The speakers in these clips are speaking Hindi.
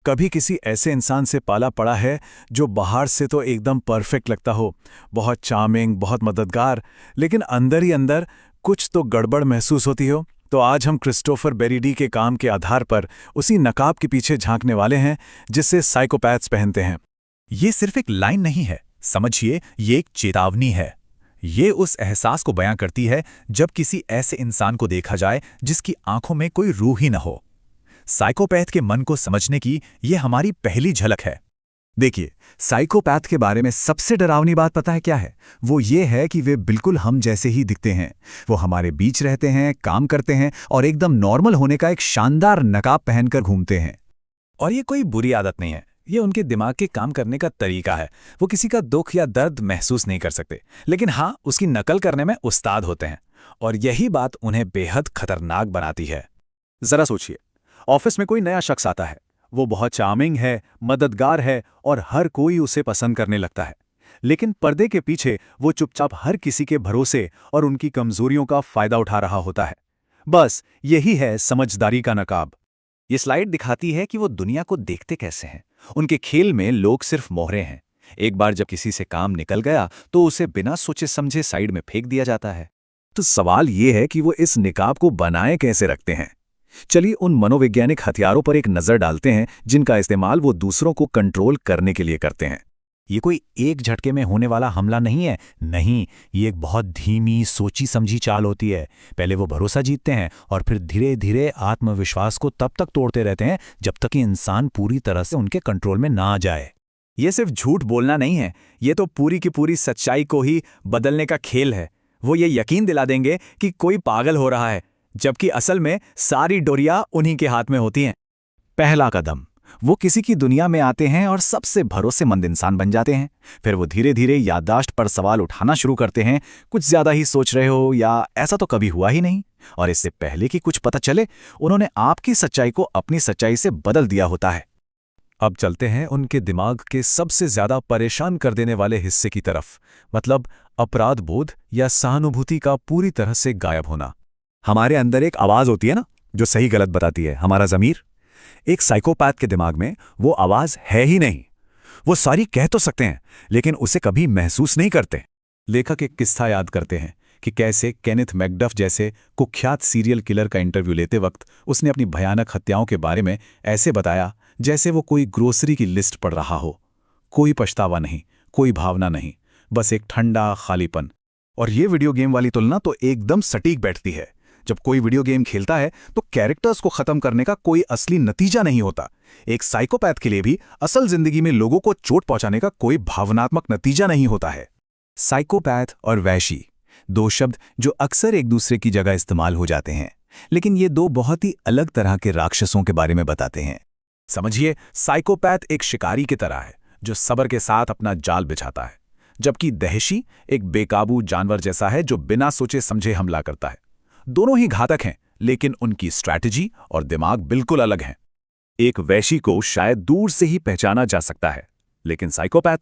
कभी किसी ऐसे इंसान से पाला पड़ा है जो बाहर से तो एकदम परफेक्ट लगता हो, बहुत चार्मिंग, बहुत मददगार, लेकिन अंदर ही अंदर कुछ तो गड़बड़ महसूस होती हो? तो आज हम क्रिस्टोफर बेरीडी के काम के आधार पर उसी नकाब के पीछे झांकने वाले हैं जिससे साइकोपैथ्स पहनते हैं। ये सिर्फ एक लाइन नहीं है, समझिए ये एक चेतावनी है। ये उस एहसास को बयां करती है जब किसी ऐसे इंसान को देखा जाए जिसकी आंखों में कोई रूह ही न हो। साइकोपैथ के मन को समझने की ये हमारी पहली झलक है। देखिए, साइकोपैथ के बारे में सबसे डरावनी बात पता है क्या है? वो ये है कि वे बिल्कुल हम जैसे ही दिखते हैं। वो हमारे बीच रहते हैं, काम करते हैं और एकदम नॉर्मल होने का एक शानदार नकाब पहनकर घूमते हैं। और ये कोई बुरी आदत नहीं है, ये उनके दिमाग के काम करने का तरीका है। वो किसी का दुख या दर्द महसूस नहीं कर सकते, लेकिन हाँ, उसकी नकल करने में उस्ताद होते हैं। और यही बात उन्हें बेहद खतरनाक बनाती है। जरा सोचिए, ऑफिस में कोई नया शख्स आता है, वो बहुत चार्मिंग है, मददगार है और हर कोई उसे पसंद करने लगता है। लेकिन पर्दे के पीछे वो चुपचाप हर किसी के भरोसे और उनकी कमजोरियों का फायदा उठा रहा होता है। बस यही है समझदारी का नकाब। ये स्लाइड दिखाती है कि वो दुनिया को देखते कैसे हैं। उनके खेल में लोग सिर्फ मोहरे हैं। एक बार जब किसी से काम निकल गया तो उसे बिना सोचे समझे साइड में फेंक दिया जाता है। तो सवाल ये है कि वो इस निकाब को बनाए कैसे रखते हैं। चलिए उन मनोवैज्ञानिक हथियारों पर एक नज़र डालते हैं जिनका इस्तेमाल वो दूसरों को कंट्रोल करने के लिए करते हैं। ये कोई एक झटके में होने वाला हमला नहीं है, नहीं, ये एक बहुत धीमी सोची समझी चाल होती है। पहले वो भरोसा जीतते हैं और फिर धीरे धीरे आत्मविश्वास को तब तक तोड़ते रहते हैं जब तक कि इंसान पूरी तरह से उनके कंट्रोल में ना आ जाए। ये सिर्फ झूठ बोलना नहीं है, ये तो पूरी की पूरी सच्चाई को ही बदलने का खेल है। वो ये यकीन दिला देंगे कि कोई पागल हो रहा है, जबकि असल में सारी डोरियां उन्हीं के हाथ में होती हैं। पहला कदम, वो किसी की दुनिया में आते हैं और सबसे भरोसेमंद इंसान बन जाते हैं। फिर वो धीरे धीरे याददाश्त पर सवाल उठाना शुरू करते हैं, कुछ ज्यादा ही सोच रहे हो या ऐसा तो कभी हुआ ही नहीं। और इससे पहले कि कुछ पता चले, उन्होंने आपकी सच्चाई को अपनी सच्चाई से बदल दिया होता है। अब चलते हैं उनके दिमाग के सबसे ज्यादा परेशान कर देने वाले हिस्से की तरफ, मतलब अपराध बोध या सहानुभूति का पूरी तरह से गायब होना। हमारे अंदर एक आवाज होती है ना, जो सही गलत बताती है, हमारा ज़मीर। एक साइकोपैथ के दिमाग में वो आवाज है ही नहीं। वो सारी कह तो सकते हैं, लेकिन उसे कभी महसूस नहीं करते। लेखक एक किस्सा याद करते हैं कि कैसे केनेथ मैकडफ जैसे कुख्यात सीरियल किलर का इंटरव्यू लेते वक्त उसने अपनी भयानक हत्याओं के बारे में ऐसे बताया जैसे वो कोई ग्रोसरी की लिस्ट पढ़ रहा हो। कोई पछतावा नहीं, कोई भावना नहीं, बस एक ठंडा खालीपन। और ये वीडियो गेम वाली तुलना तो एकदम सटीक बैठती है। जब कोई वीडियो गेम खेलता है तो कैरेक्टर्स को खत्म करने का कोई असली नतीजा नहीं होता। एक साइकोपैथ के लिए भी असल जिंदगी में लोगों को चोट पहुंचाने का कोई भावनात्मक नतीजा नहीं होता है। साइकोपैथ और वैशी, दो शब्द जो अक्सर एक दूसरे की जगह इस्तेमाल हो जाते हैं, लेकिन ये दो बहुत ही अलग तरह के राक्षसों के बारे में बताते हैं। समझिए, साइकोपैथ एक शिकारी की तरह है जो सब्र के साथ अपना जाल बिछाता है, जबकि दहशी एक बेकाबू जानवर जैसा है जो बिना सोचे समझे हमला करता है। दोनों ही घातक हैं, लेकिन उनकी स्ट्रैटेजी और दिमाग बिल्कुल अलग हैं। एक वैशी को शायद दूर से ही पहचाना जा सकता है, लेकिन साइकोपैथ,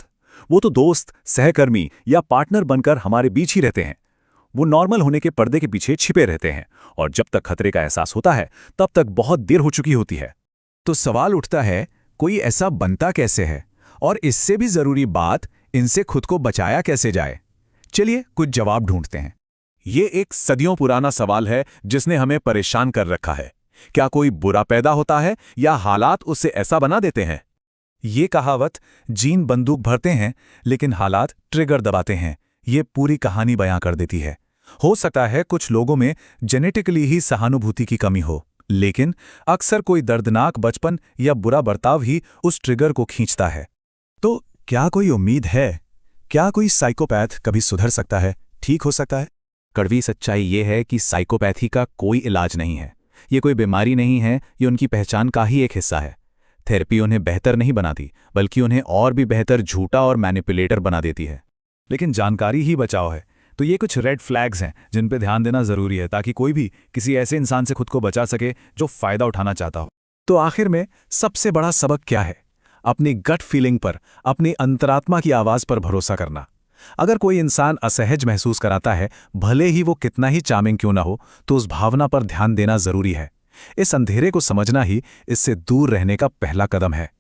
वो तो दोस्त, सहकर्मी या पार्टनर बनकर हमारे बीच ही रहते हैं। वो नॉर्मल होने के पर्दे के पीछे छिपे रहते हैं और जब तक खतरे का एहसास होता है तब तक बहुत देर हो चुकी होती है। तो सवाल उठता है, कोई ऐसा बनता कैसे है? और इससे भी जरूरी बात, इनसे खुद को बचाया कैसे जाए? चलिए कुछ जवाब ढूंढते हैं। ये एक सदियों पुराना सवाल है जिसने हमें परेशान कर रखा है। क्या कोई बुरा पैदा होता है या हालात उसे ऐसा बना देते हैं? ये कहावत, जीन बंदूक भरते हैं लेकिन हालात ट्रिगर दबाते हैं, ये पूरी कहानी बयां कर देती है। हो सकता है कुछ लोगों में जेनेटिकली ही सहानुभूति की कमी हो, लेकिन अक्सर कोई दर्दनाक बचपन या बुरा बर्ताव ही उस ट्रिगर को खींचता है। तो क्या कोई उम्मीद है? क्या कोई साइकोपैथ कभी सुधर सकता है, ठीक हो सकता है? कड़वी सच्चाई ये है कि साइकोपैथी का कोई इलाज नहीं है। ये कोई बीमारी नहीं है, ये उनकी पहचान का ही एक हिस्सा है। थेरेपी उन्हें बेहतर नहीं बनाती, बल्कि उन्हें और भी बेहतर झूठा और मैनिपुलेटर बना देती है। लेकिन जानकारी ही बचाव है, तो ये कुछ रेड फ्लैग्स हैं जिन पे ध्यान देना जरूरी है, ताकि कोई भी किसी ऐसे इंसान से खुद को बचा सके जो फायदा उठाना चाहता हो। तो आखिर में सबसे बड़ा सबक क्या है? अपनी गट फीलिंग पर, अपनी अंतरात्मा की आवाज पर भरोसा करना। अगर कोई इंसान असहज महसूस कराता है, भले ही वो कितना ही चार्मिंग क्यों ना हो, तो उस भावना पर ध्यान देना जरूरी है। इस अंधेरे को समझना ही इससे दूर रहने का पहला कदम है।